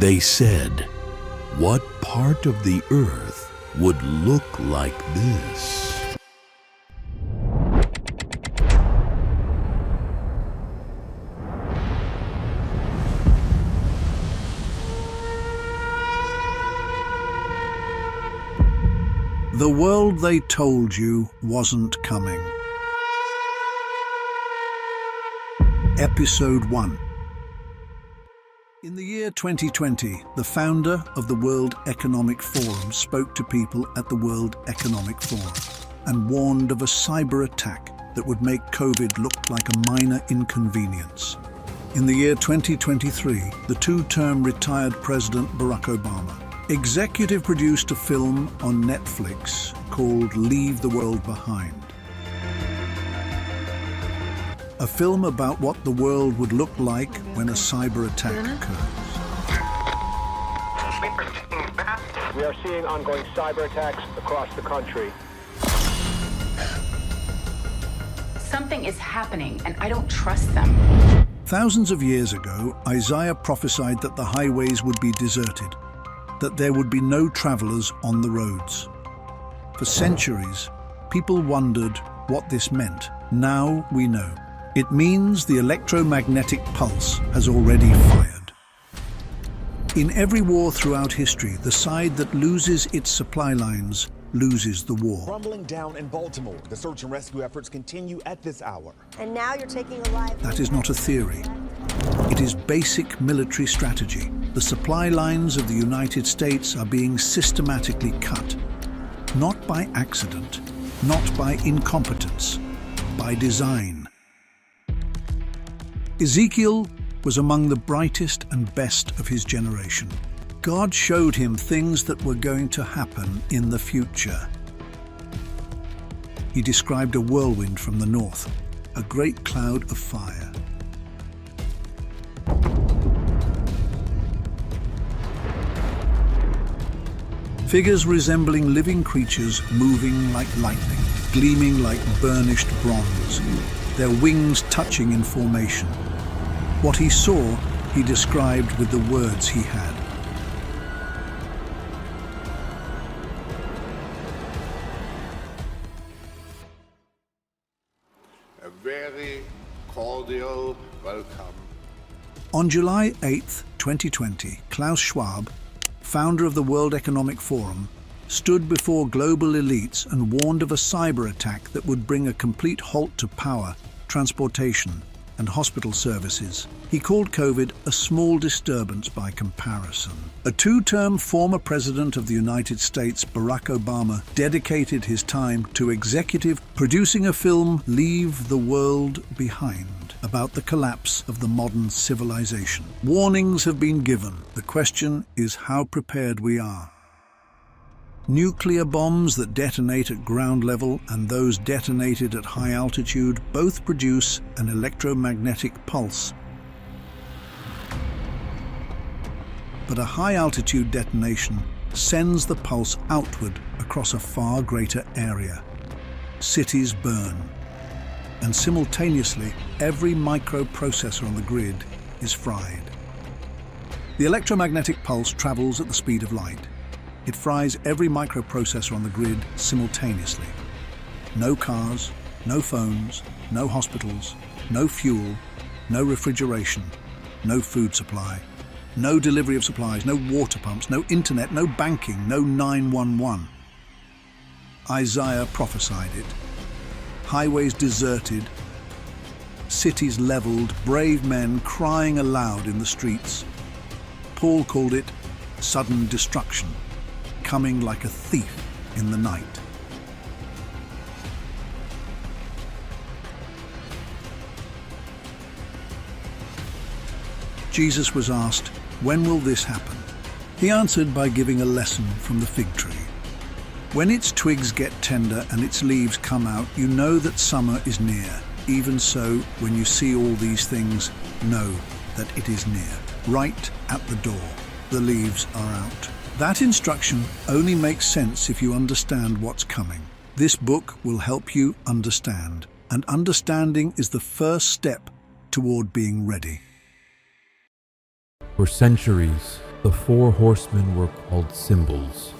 They said, what part of the earth would look like this? The world they told you wasn't coming. Episode 1. In the year 2020, the founder of the World Economic Forum spoke to people at the World Economic Forum and warned of a cyber attack that would make COVID look like a minor inconvenience. In the year 2023, the two-term retired President Barack Obama executive produced a film on Netflix called Leave the World Behind. A film about what the world would look like when a cyber attack occurs. We are seeing ongoing cyber attacks across the country. Something is happening, and I don't trust them. Thousands of years ago, Isaiah prophesied that the highways would be deserted, that there would be no travelers on the roads. For centuries, people wondered what this meant. Now we know. It means the electromagnetic pulse has already fired. In every war throughout history, the side that loses its supply lines loses the war. Crumbling down in Baltimore, the search and rescue efforts continue at this hour. And now you're taking a live... That is not a theory. It is basic military strategy. The supply lines of the United States are being systematically cut. Not by accident, not by incompetence, by design. Ezekiel was among the brightest and best of his generation. God showed him things that were going to happen in the future. He described a whirlwind from the north, a great cloud of fire. Figures resembling living creatures moving like lightning, gleaming like burnished bronze, their wings touching in formation. What he saw, he described with the words he had. A very cordial welcome. On July 8, 2020, Klaus Schwab, founder of the World Economic Forum, stood before global elites and warned of a cyber attack that would bring a complete halt to power, transportation, and hospital services. He called COVID a small disturbance by comparison. A two-term former president of the United States, Barack Obama, dedicated his time to executive producing a film, Leave the World Behind, about the collapse of the modern civilization. Warnings have been given. The question is how prepared we are. Nuclear bombs that detonate at ground level and those detonated at high altitude both produce an electromagnetic pulse. But a high-altitude detonation sends the pulse outward across a far greater area. Cities burn, and simultaneously every microprocessor on the grid is fried. The electromagnetic pulse travels at the speed of light. It fries every microprocessor on the grid simultaneously. No cars, no phones, no hospitals, no fuel, no refrigeration, no food supply, no delivery of supplies, no water pumps, no internet, no banking, no 911. Isaiah prophesied it. Highways deserted, cities leveled, brave men crying aloud in the streets. Paul called it sudden destruction, coming like a thief in the night. Jesus was asked, "When will this happen?" He answered by giving a lesson from the fig tree. When its twigs get tender and its leaves come out, you know that summer is near. Even so, when you see all these things, know that it is near. Right at the door, the leaves are out. That instruction only makes sense if you understand what's coming. This book will help you understand, and understanding is the first step toward being ready. For centuries, The four horsemen were called symbols.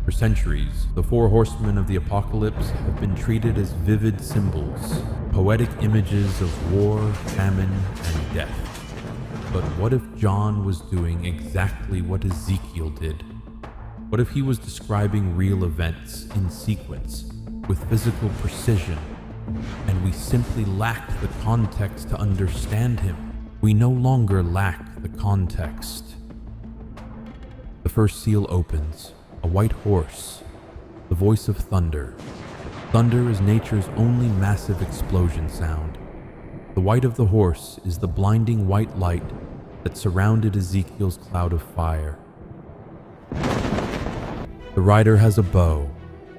For centuries, the four horsemen of the apocalypse have been treated as vivid symbols, poetic images of war, famine, and death. But what if John was doing exactly what Ezekiel did? What if he was describing real events in sequence, with physical precision, and we simply lacked the context to understand him? We no longer lack the context. The first seal opens. A white horse, the voice of thunder. Thunder is nature's only massive explosion sound. The white of the horse is the blinding white light that surrounded Ezekiel's cloud of fire. The rider has a bow,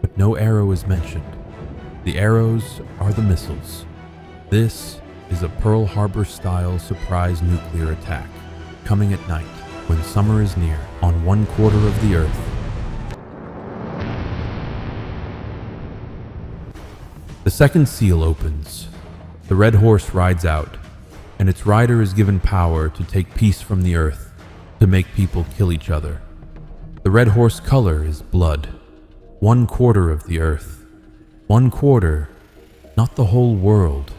but no arrow is mentioned. The arrows are the missiles. This is a Pearl Harbor-style surprise nuclear attack, coming at night when summer is near, on 1/4 of the earth. The second seal opens. The red horse rides out, and its rider is given power to take peace from the earth, to make people kill each other. The red horse color is blood. 1/4 of the earth. 1/4, not the whole world.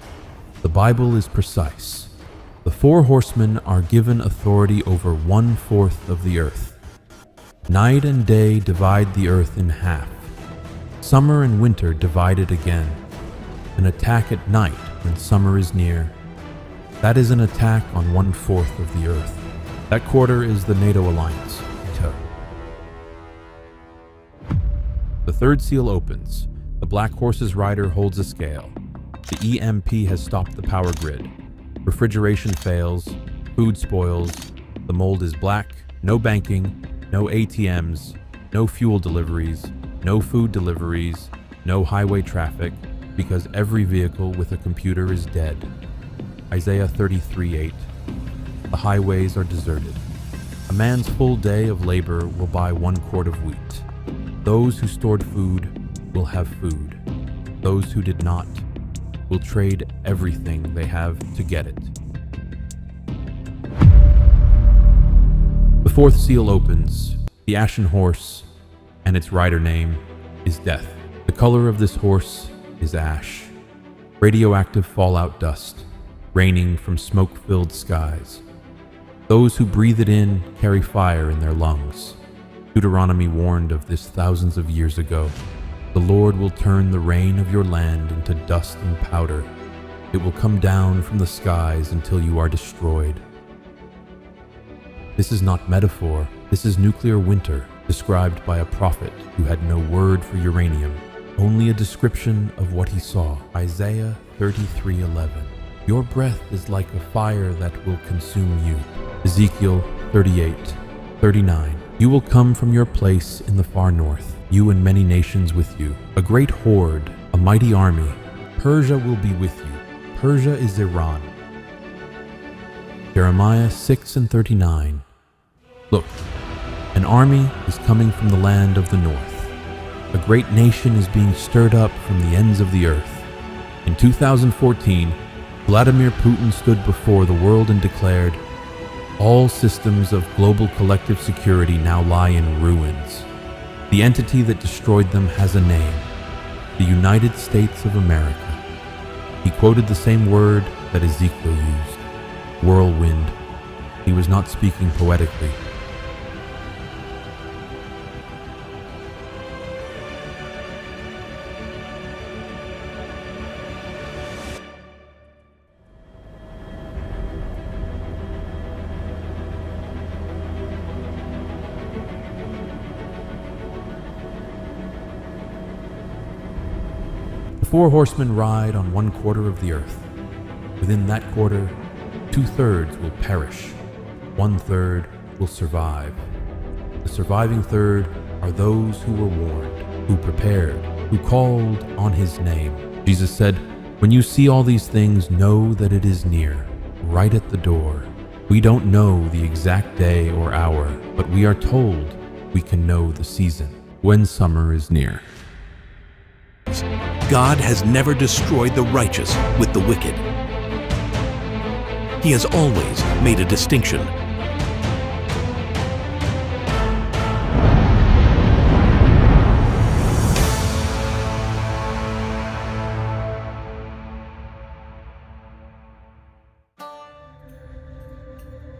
The Bible is precise. The four horsemen are given authority over 1/4 of the earth. Night and day divide the earth in half. Summer and winter divide it again. An attack at night when summer is near. That is an attack on 1/4 of the earth. That quarter is the NATO alliance. The third seal opens. The black horse's rider holds a scale. The EMP has stopped the power grid. Refrigeration fails. Food spoils. The mold is black. No banking. No ATMs. No fuel deliveries. No food deliveries. No highway traffic. Because every vehicle with a computer is dead. Isaiah 33:8. The highways are deserted. A man's full day of labor will buy 1 quart of wheat. Those who stored food will have food. Those who did not will trade everything they have to get it. The fourth seal opens. The ashen horse, and its rider name is Death. The color of this horse is ash, radioactive fallout dust, raining from smoke-filled skies. Those who breathe it in carry fire in their lungs. Deuteronomy warned of this thousands of years ago. The Lord will turn the rain of your land into dust and powder. It will come down from the skies until you are destroyed. This is not metaphor. This is nuclear winter, described by a prophet who had no word for uranium, only a description of what he saw. Isaiah 33:11. Your breath is like a fire that will consume you. Ezekiel 38:39. You will come from your place in the far north, you and many nations with you, a great horde, a mighty army. Persia will be with you. Persia is Iran. Jeremiah 6:39. Look, an army is coming from the land of the north. A great nation is being stirred up from the ends of the earth. In 2014, Vladimir Putin stood before the world and declared, "All systems of global collective security now lie in ruins. The entity that destroyed them has a name, the United States of America." He quoted the same word that Ezekiel used, whirlwind. He was not speaking poetically. The four horsemen ride on 1/4 of the earth. Within that quarter, 2/3 will perish. 1/3 will survive. The surviving third are those who were warned, who prepared, who called on his name. Jesus said, "When you see all these things, know that it is near, right at the door." We don't know the exact day or hour, but we are told we can know the season. when summer is near. God has never destroyed the righteous with the wicked. He has always made a distinction.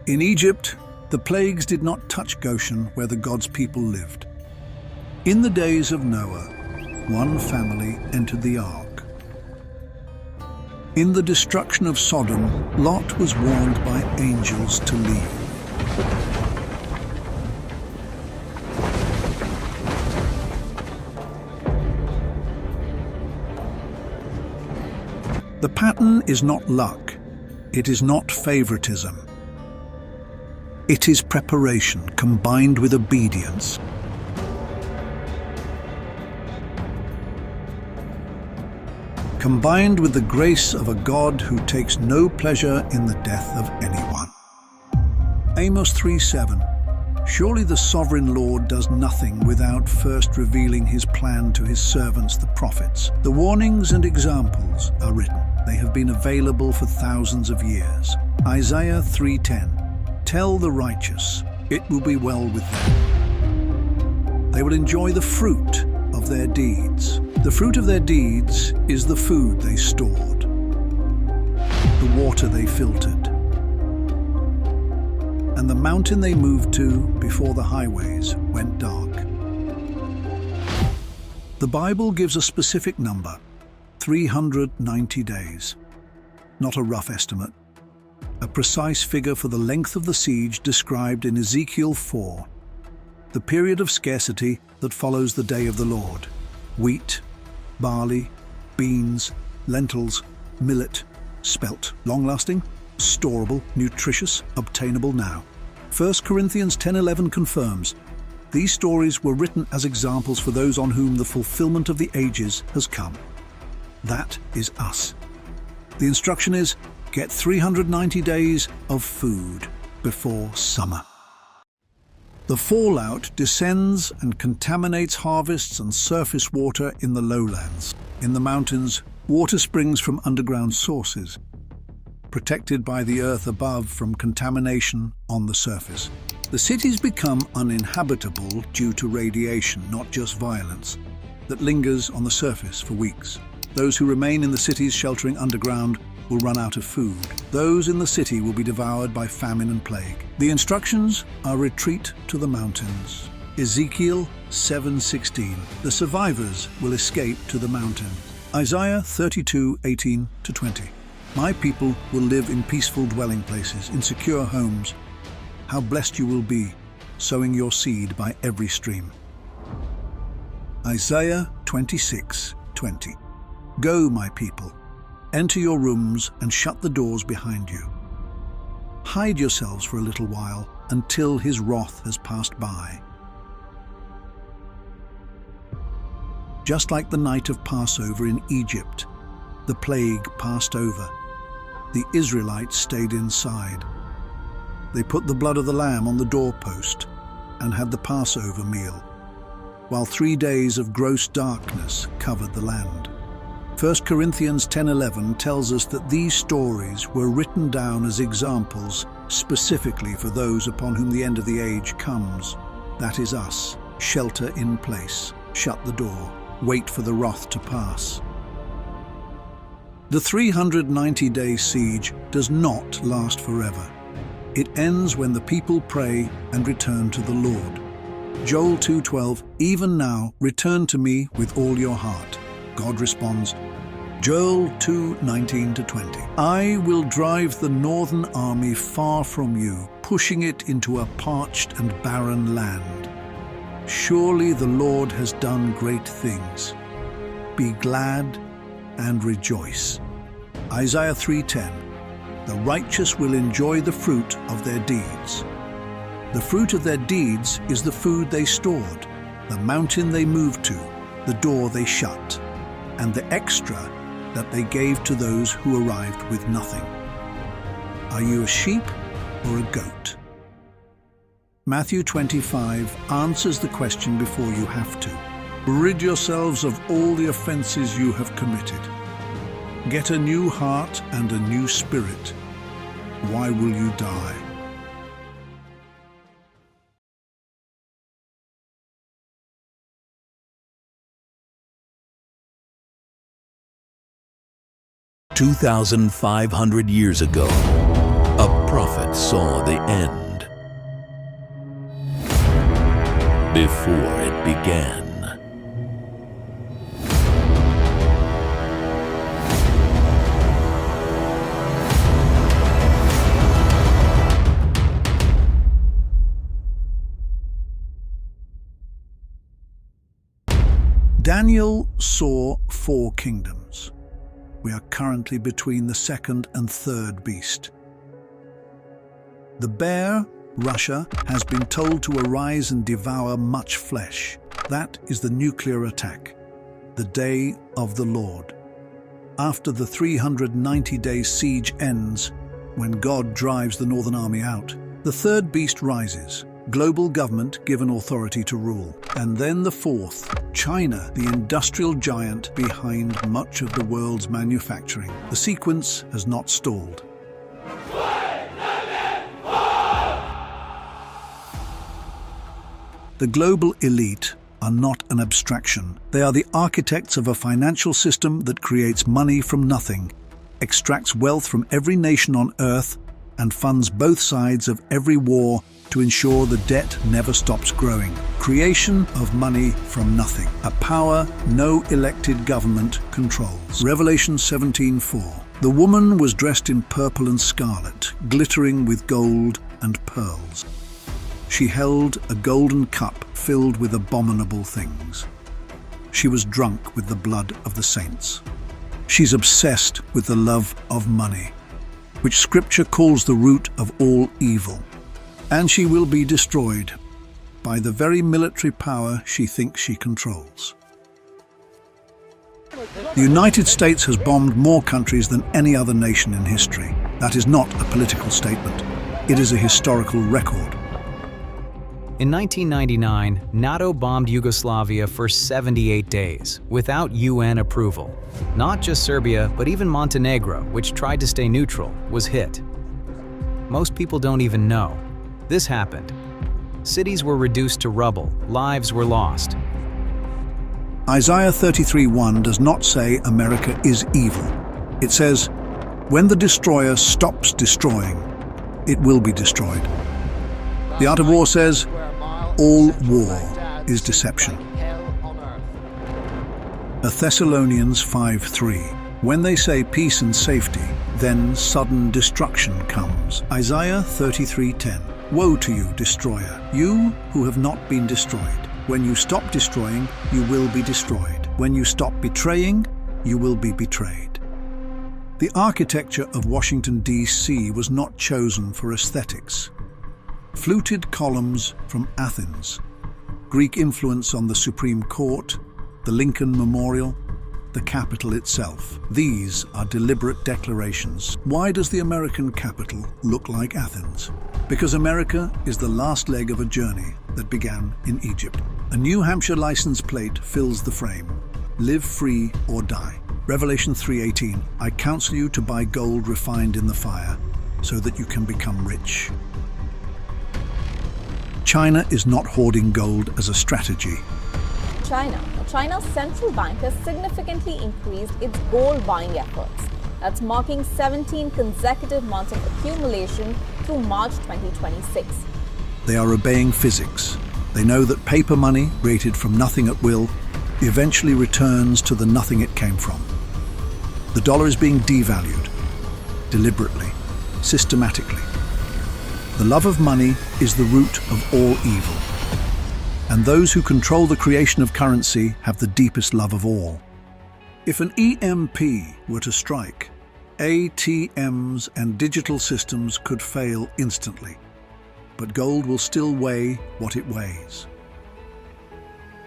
In Egypt, the plagues did not touch Goshen, where the God's people lived. In the days of Noah, one family entered the ark. In the destruction of Sodom, Lot was warned by angels to leave. The pattern is not luck. It is not favoritism. It is preparation combined with obedience. Combined with the grace of a God who takes no pleasure in the death of anyone. Amos 3:7. Surely the sovereign Lord does nothing without first revealing his plan to his servants, the prophets. The warnings and examples are written. They have been available for thousands of years. Isaiah 3:10. Tell the righteous, it will be well with them. They will enjoy the fruit of their deeds. The fruit of their deeds is the food they stored, the water they filtered, and the mountain they moved to before the highways went dark. The Bible gives a specific number, 390 days. Not a rough estimate. A precise figure for the length of the siege described in Ezekiel 4, the period of scarcity that follows the day of the Lord. Wheat, barley, beans, lentils, millet, spelt, long-lasting, storable, nutritious, obtainable now. 1 Corinthians 10:11 confirms, these stories were written as examples for those on whom the fulfillment of the ages has come. That is us. The instruction is, get 390 days of food before summer. The fallout descends and contaminates harvests and surface water in the lowlands. In the mountains, water springs from underground sources, protected by the earth above from contamination on the surface. The cities become uninhabitable due to radiation, not just violence, that lingers on the surface for weeks. Those who remain in the cities sheltering underground will run out of food. Those in the city will be devoured by famine and plague. The instructions are retreat to the mountains. Ezekiel 7:16. The survivors will escape to the mountain. Isaiah 32:18-20. My people will live in peaceful dwelling places, in secure homes. How blessed you will be, sowing your seed by every stream. Isaiah 26:20. Go, my people. Enter your rooms and shut the doors behind you. Hide yourselves for a little while until his wrath has passed by. Just like the night of Passover in Egypt, the plague passed over. The Israelites stayed inside. They put the blood of the lamb on the doorpost and had the Passover meal, while 3 days of gross darkness covered the land. 1 Corinthians 10:11 tells us that these stories were written down as examples specifically for those upon whom the end of the age comes. That is us. Shelter in place, shut the door, wait for the wrath to pass. The 390-day siege does not last forever. It ends when the people pray and return to the Lord. Joel 2:12, even now, return to me with all your heart. God responds, Joel 2:19-20. I will drive the northern army far from you, pushing it into a parched and barren land. Surely the Lord has done great things. Be glad and rejoice. Isaiah 3:10. The righteous will enjoy the fruit of their deeds. The fruit of their deeds is the food they stored, the mountain they moved to, the door they shut, and the extra that they gave to those who arrived with nothing. Are you a sheep or a goat? Matthew 25 answers the question before you have to. Rid yourselves of all the offenses you have committed. Get a new heart and a new spirit. Why will you die? "2,500 years ago, a prophet saw the end before it began. Daniel saw 4 kingdoms. We are currently between the second and third beast. The bear, Russia, has been told to arise and devour much flesh. That is the nuclear attack, the day of the Lord. After the 390-day siege ends, when God drives the Northern Army out, the third beast rises, global government given authority to rule. And then the fourth, China, the industrial giant behind much of the world's manufacturing. The sequence has not stalled. The global elite are not an abstraction. They are the architects of a financial system that creates money from nothing, extracts wealth from every nation on earth, and funds both sides of every war to ensure the debt never stops growing. Creation of money from nothing. A power no elected government controls. Revelation 17:4. The woman was dressed in purple and scarlet, glittering with gold and pearls. She held a golden cup filled with abominable things. She was drunk with the blood of the saints. She's obsessed with the love of money, which Scripture calls the root of all evil. And she will be destroyed by the very military power she thinks she controls. The United States has bombed more countries than any other nation in history. That is not a political statement. It is a historical record. In 1999, NATO bombed Yugoslavia for 78 days, without UN approval. Not just Serbia, but even Montenegro, which tried to stay neutral, was hit. Most people don't even know. This happened. Cities were reduced to rubble, lives were lost. Isaiah 33:1 does not say America is evil. It says, when the destroyer stops destroying, it will be destroyed. The Art of War says, all war is deception. Thessalonians 5:3. When they say peace and safety, then sudden destruction comes. Isaiah 33:10. Woe to you, destroyer, you who have not been destroyed. When you stop destroying, you will be destroyed. When you stop betraying, you will be betrayed. The architecture of Washington, D.C. was not chosen for aesthetics. Fluted columns from Athens, Greek influence on the Supreme Court, the Lincoln Memorial, the Capitol itself. These are deliberate declarations. Why does the American capital look like Athens? Because America is the last leg of a journey that began in Egypt. A New Hampshire license plate fills the frame. Live free or die. Revelation 3:18. I counsel you to buy gold refined in the fire, so that you can become rich. China is not hoarding gold as a strategy. China's central bank has significantly increased its gold buying efforts. That's marking 17 consecutive months of accumulation through March 2026. They are obeying physics. They know that paper money, created from nothing at will, eventually returns to the nothing it came from. The dollar is being devalued, deliberately, systematically. The love of money is the root of all evil. And those who control the creation of currency have the deepest love of all. If an EMP were to strike, ATMs and digital systems could fail instantly, but gold will still weigh what it weighs.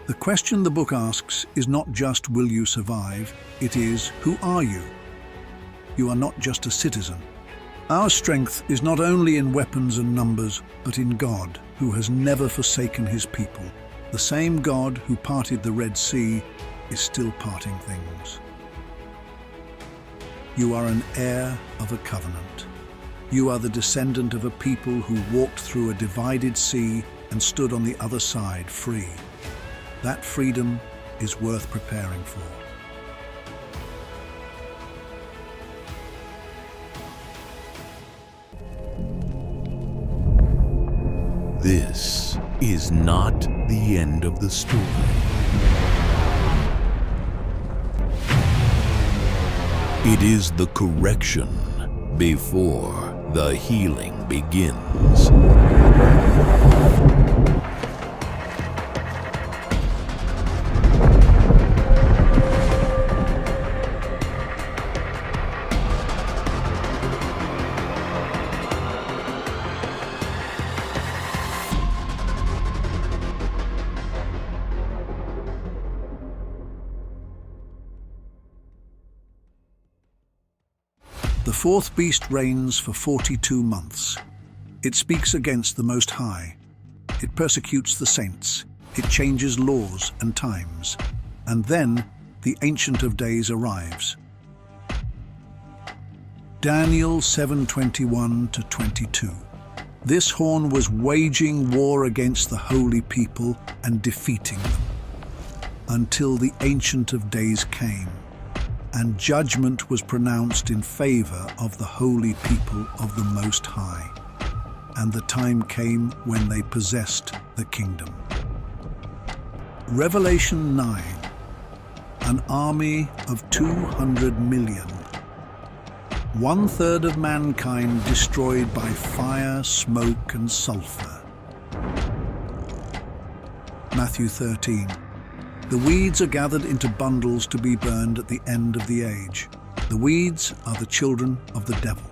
The question the book asks is not just will you survive, it is who are you? You are not just a citizen, Our strength is not only in weapons and numbers, but in God, who has never forsaken his people. The same God who parted the Red Sea is still parting things. You are an heir of a covenant. You are the descendant of a people who walked through a divided sea and stood on the other side free. That freedom is worth preparing for. This is not the end of the story. It is the correction before the healing begins. The fourth beast reigns for 42 months. It speaks against the Most High. It persecutes the saints. It changes laws and times. And then the Ancient of Days arrives. Daniel 7:21-22. This horn was waging war against the holy people and defeating them, until the Ancient of Days came, and judgment was pronounced in favor of the holy people of the Most High. And the time came when they possessed the kingdom. Revelation 9. An army of 200 million. 1/3 of mankind destroyed by fire, smoke, and sulfur. Matthew 13. The weeds are gathered into bundles to be burned at the end of the age. The weeds are the children of the devil,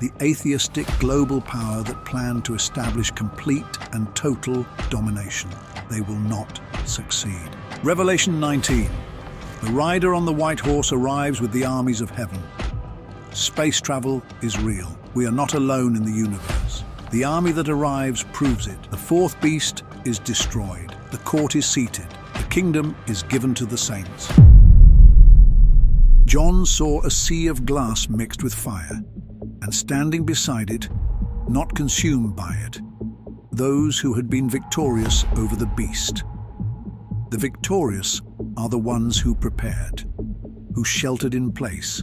the atheistic global power that planned to establish complete and total domination. They will not succeed. Revelation 19. The rider on the white horse arrives with the armies of heaven. Space travel is real. We are not alone in the universe. The army that arrives proves it. The fourth beast is destroyed. The court is seated. The kingdom is given to the saints. John saw a sea of glass mixed with fire, and standing beside it, not consumed by it, those who had been victorious over the beast. The victorious are the ones who prepared, who sheltered in place,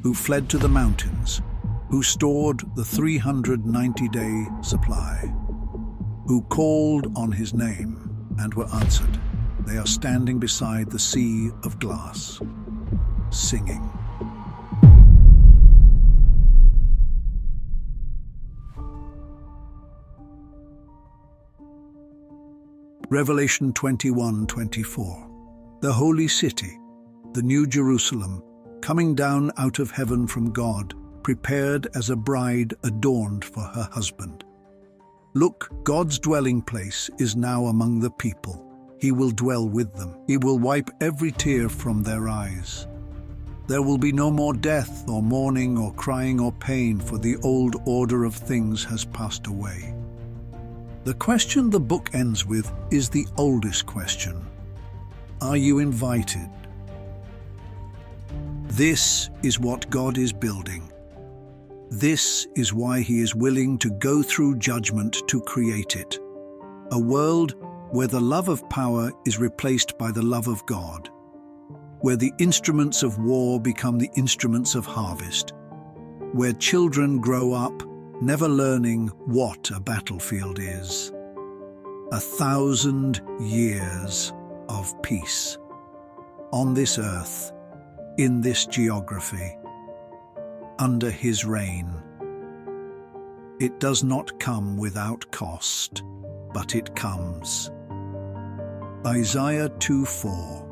who fled to the mountains, who stored the 390-day supply, who called on his name and were answered. They are standing beside the sea of glass, singing. Revelation 21:24. The holy city, the new Jerusalem, coming down out of heaven from God, prepared as a bride adorned for her husband. Look, God's dwelling place is now among the people. He will dwell with them. He will wipe every tear from their eyes. There will be no more death or mourning or crying or pain, for the old order of things has passed away. The question the book ends with is the oldest question. Are you invited? This is what God is building. This is why He is willing to go through judgment to create it. A world where the love of power is replaced by the love of God, where the instruments of war become the instruments of harvest, where children grow up never learning what a battlefield is. 1,000 years of peace on this earth, in this geography, under His reign. It does not come without cost, but it comes. Isaiah 2:4.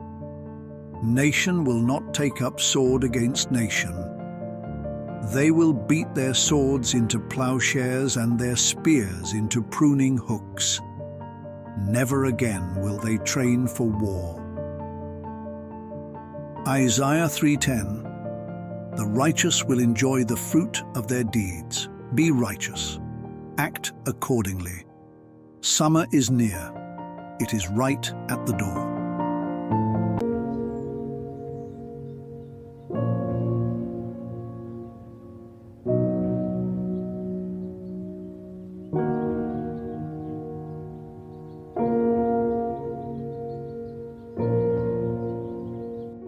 Nation will not take up sword against nation. They will beat their swords into plowshares and their spears into pruning hooks. Never again will they train for war. Isaiah 3:10. The righteous will enjoy the fruit of their deeds. Be righteous. Act accordingly. Summer is near. It is right at the door.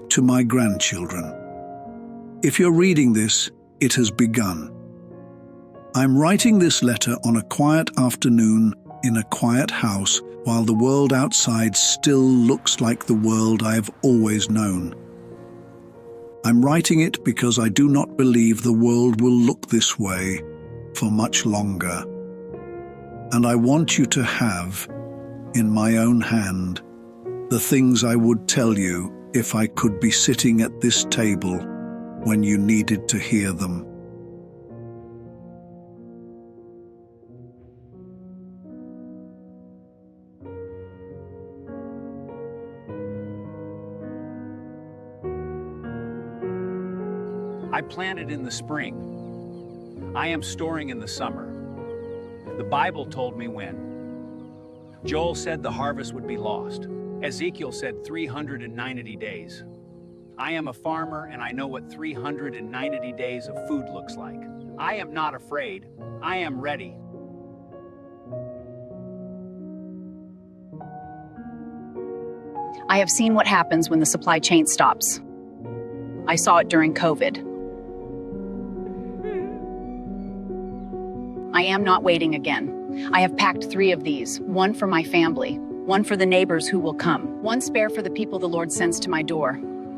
To my grandchildren. If you're reading this, it has begun. I'm writing this letter on a quiet afternoon in a quiet house while the world outside still looks like the world I have always known. I'm writing it because I do not believe the world will look this way for much longer. And I want you to have, in my own hand, the things I would tell you if I could be sitting at this table when you needed to hear them. I planted in the spring. I am storing in the summer. The Bible told me when. Joel said the harvest would be lost. Ezekiel said 390 days. I am a farmer and I know what 390 days of food looks like. I am not afraid. I am ready. I have seen what happens when the supply chain stops. I saw it during COVID. I am not waiting again. I have packed 3 of these, one for my family, one for the neighbors who will come, one spare for the people the Lord sends to my door.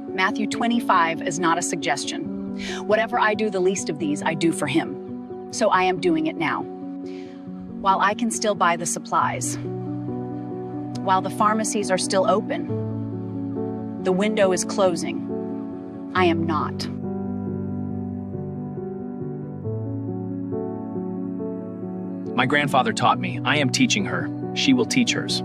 Matthew 25 is not a suggestion. Whatever I do the least of these, I do for him. So I am doing it now. While I can still buy the supplies, while the pharmacies are still open, the window is closing. I am not. My grandfather taught me. I am teaching her. She will teach hers.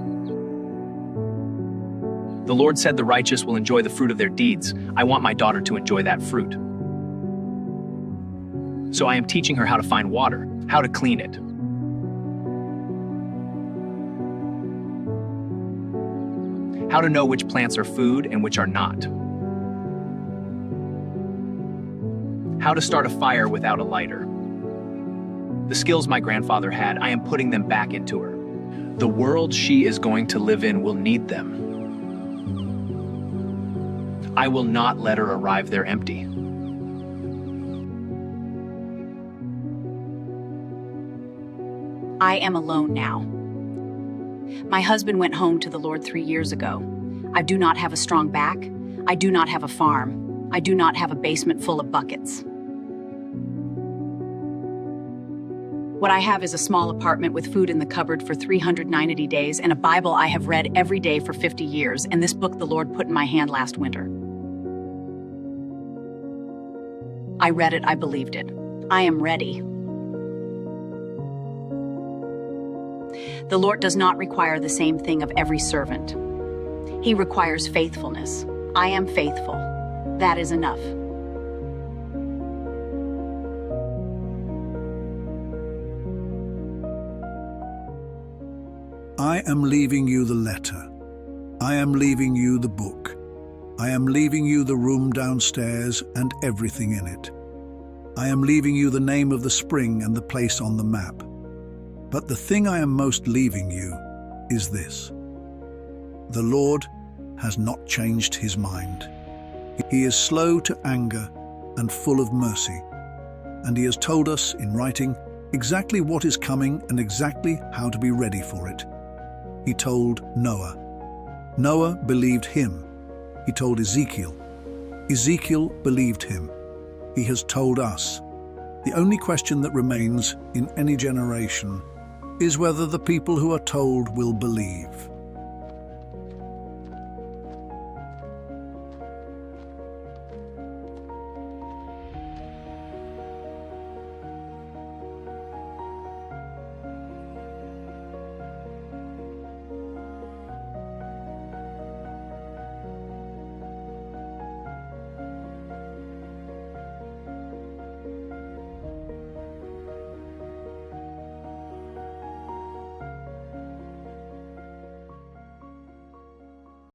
The Lord said the righteous will enjoy the fruit of their deeds. I want my daughter to enjoy that fruit. So I am teaching her how to find water, how to clean it. How to know which plants are food and which are not. How to start a fire without a lighter. The skills my grandfather had, I am putting them back into her. The world she is going to live in will need them. I will not let her arrive there empty. I am alone now. My husband went home to the Lord 3 years ago. I do not have a strong back. I do not have a farm. I do not have a basement full of buckets. What I have is a small apartment with food in the cupboard for 390 days and a Bible I have read every day for 50 years, and this book the Lord put in my hand last winter. I read it, I believed it. I am ready. The Lord does not require the same thing of every servant. He requires faithfulness. I am faithful. That is enough. I am leaving you the letter. I am leaving you the book. I am leaving you the room downstairs and everything in it. I am leaving you the name of the spring and the place on the map. But the thing I am most leaving you is this. The Lord has not changed his mind. He is slow to anger and full of mercy. And he has told us in writing exactly what is coming and exactly how to be ready for it. He told Noah. Noah believed him. He told Ezekiel. Ezekiel believed him. He has told us. The only question that remains in any generation is whether the people who are told will believe.